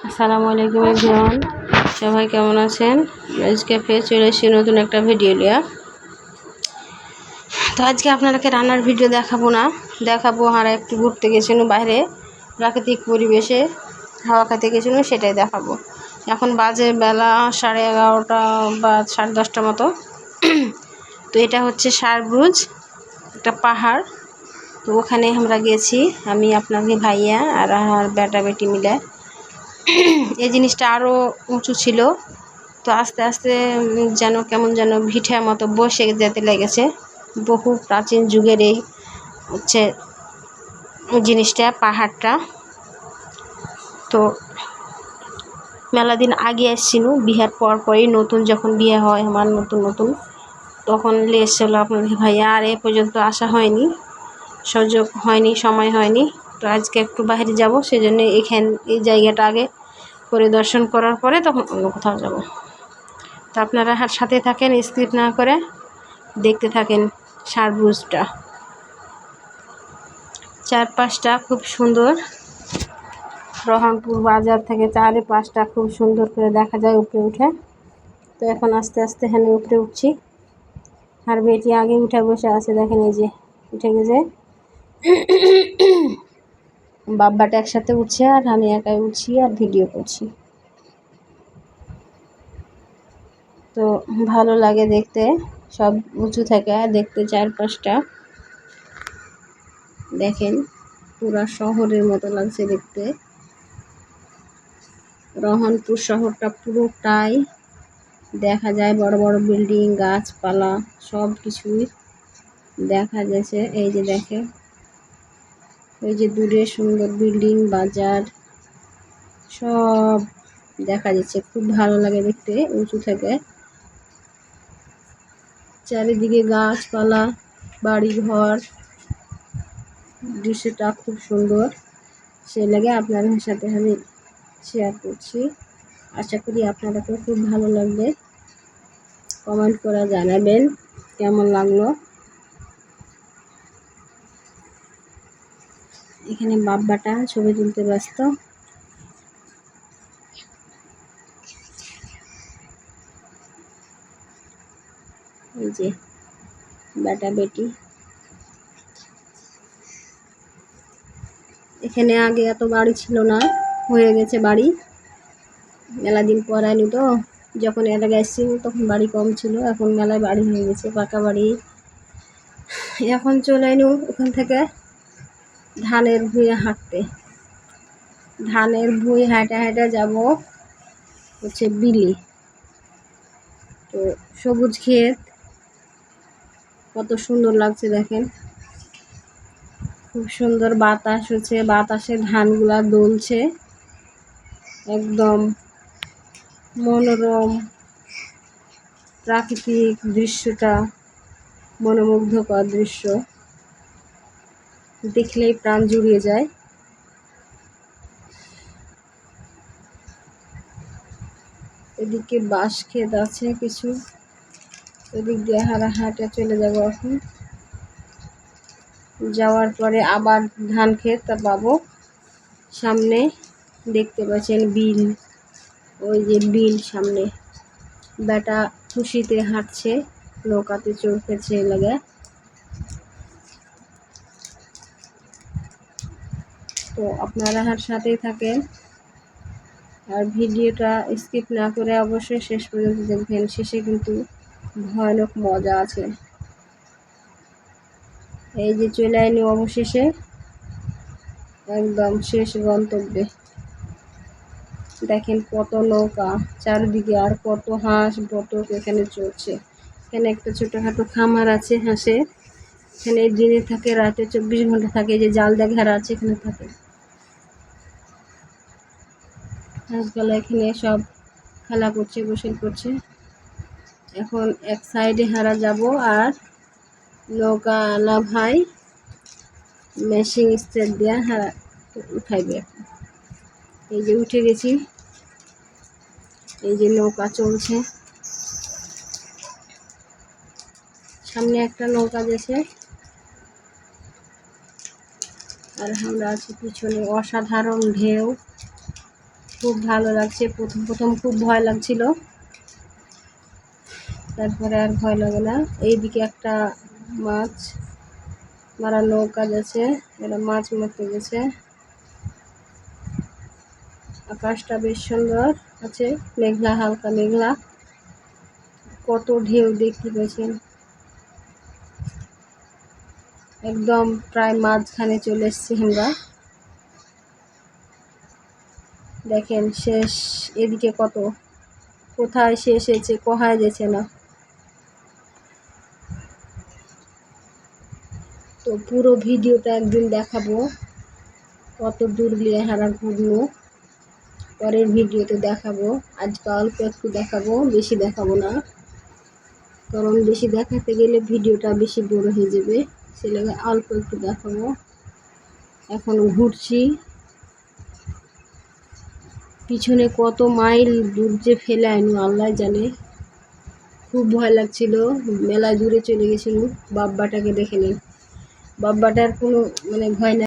আসসালামু আলাইকুম এভরিওয়ান, সবাই কেমন আছেন? আজকে ফের চলে এসেছি নতুন একটা ভিডিও নিয়ে। তো আজকে আপনাদেরকে রান্নার ভিডিও দেখাবো আর একটু ঘুরতে গেছিলাম বাইরে, প্রাকৃতিক পরিবেশে হাওয়া খেতে গেছিলাম, সেটাই দেখাবো। এখন বাজে বেলা 11:30 বা 10:30 মতো। তো এটা হচ্ছে সারব্রুজ, একটা পাহাড়। তো ওখানে আমরা গেছি, আমি আপনাকে ভাইয়া আর বেটা বেটি মিলে। এই জিনিসটা আরও উঁচু ছিল, তো আস্তে আস্তে যেন কেমন যেন ভিটার মতো বসে যেতে লেগেছে। বহু প্রাচীন যুগের এই হচ্ছে জিনিসটা, পাহাড়টা। তো মেলা দিন আগে এসেছিল, বিয়ের পরই, নতুন যখন বিয়ে হয় আমার নতুন তখন এসেছিলো আপনাদের ভাইয়া। আর এ পর্যন্ত আসা হয়নি, সুযোগ হয়নি, সময় হয়নি। তো আজকে একটু বাইরে যাব, সেজন্য এই জায়গাটা আগে পরিদর্শন করার পরে তখন অন্য কোথাও যাব। তো আপনারা সাথে থাকেন, স্কিপ না করে দেখতে থাকেন সারব্রুজটা। চারপাশটা খুব সুন্দর, রহনপুর বাজার থেকে চারপাশটা খুব সুন্দর করে দেখা যায় উপরে উঠে। তো এখন আস্তে আস্তে এখানে উপরে উঠছি, আর বেটি আগে উঠে বসে আছে, দেখেন এই যে উঠে গেছে। বাব্বাটা একসাথে উঠছে আর আমি একাই উঠছি আর ভিডিও করছি। তো ভালো লাগে দেখতে, সব উঁচু থেকে দেখতে। চারপাশটা দেখেন, পুরা শহরের মতো লাগছে দেখতে। রহনপুর শহরটা পুরোটাই দেখা যায়, বড় বড় বিল্ডিং, গাছপালা সব কিছুই দেখা যাচ্ছে। এই যে দেখে, ওই যে দূরে সুন্দর বিল্ডিং, বাজার সব দেখা যাচ্ছে। খুব ভালো লাগে দেখতে উঁচু থেকে, চারিদিকে গাছপালা, বাড়ি ঘর, দৃশ্যটা খুব সুন্দর। সেই লাগে আপনাদের সাথে আমি শেয়ার করছি। আশা করি আপনাদেরকেও খুব ভালো লাগবে। কমেন্ট করে জানাবেন কেমন লাগলো। এখানে বাব্বাটা ছবি তুলতে ব্যস্ত। এই যে বেটা বেটি। এখানে আগে এত বাড়ি ছিল না, হয়ে গেছে বাড়ি, মেলা দিন পর আইনি। তো যখন এলাকায় এসেছিল তখন বাড়ি কম ছিল, এখন মেলায় বাড়ি হয়ে গেছে, পাকা বাড়ি। এখন চলে আইনু ওখান থেকে ধানের ভুঁয়ে হাঁটতে, ধানের ভুঁই হাঁটা হাঁটা যাব হচ্ছে বিলি। তো সবুজ ক্ষেত, কত সুন্দর লাগছে দেখেন, খুব সুন্দর বাতাস হচ্ছে, বাতাসে ধানগুলা দুলছে, একদম মনোরম প্রাকৃতিক দৃশ্যটা, মনোমুগ্ধকর দৃশ্য, দেখলেই প্রাণ জুড়িয়ে যায়। এদিকে বাঁশ ক্ষেত আছে কিছু, এদিক দিয়ে হাঁটা চলে যাব। এখন যাওয়ার পরে আবার ধান ক্ষেত পাবো সামনে, দেখতে পাচ্ছেন বিল, ওই যে বিল সামনে। বেটা খুশিতে হাঁটছে, নৌকাতে চড়তেছে লাগে। তো আপনারা সাথেই থাকেন আর ভিডিওটা স্কিপ না করে অবশ্যই শেষ পর্যন্ত দেখবেন। শেষে কিন্তু ভয়ানক মজা আছে। এই যে চলে আইনি অবশেষে একদম শেষ গন্তব্যে। দেখেন কত নৌকা চারিদিকে, আর কত হাঁস বতক এখানে চড়ছে। এখানে একটা ছোটখাটো খামার আছে হাঁসে, এখানে দিনে থাকে, রাতে 24 ঘন্টা থাকে। যে জাল দিয়ে ঘেরা আছে, এখানে থাকে হাঁসগুলো। এখানে সব খেলা করছে, গোসল করছে। এখন এক সাইডে হারা যাব, আর নৌকা আলা ভাই মেশিন স্টার্ট দিয়ে হারা উঠাইবে। এই যে উঠে গেছি, এই যে নৌকা চলছে, সামনে একটা নৌকা গেছে আর আমরা আছি পিছনে। অসাধারণ ঢেউ, খুব ভালো লাগছে। প্রথম প্রথম খুব ভয় লাগছিল, তারপরে আর ভয় লাগে না। এইদিকে একটা মাছ মারা নৌকা যাচ্ছে, এরা মাছ মারতে গেছে। আকাশটা বেশ সুন্দর আছে, মেঘলা, হালকা মেঘলা। কত ঢেউ দেখতে পাচ্ছেন, একদম প্রায় মাঝখানে চলে এসেছি আমরা। দেখেন শেষ, এদিকে কত, কোথায় শেষ হয়েছে কোথায় যেছে না। তো পুরো ভিডিওটা একদিন দেখাবো, কত দূর গিয়ে হারা ঘুরলো, পরের ভিডিওতে দেখাবো। আজকে অল্প একটু দেখাবো, বেশি দেখাবো না, কারণ বেশি দেখাতে গেলে ভিডিওটা বেশি বড় হয়ে যাবে, সেটাকে অল্প একটু দেখাবো। এখন ঘুরছি, পিছনে কত মাইল দূর যে ফেলে আইনু আল্লাহ জানে। খুব ভয় লাগছিল, মেলায় দূরে চলে গেছিল। বাব্বাটাকে দেখে নেন, বাব্বাটার কোনো ভয় না।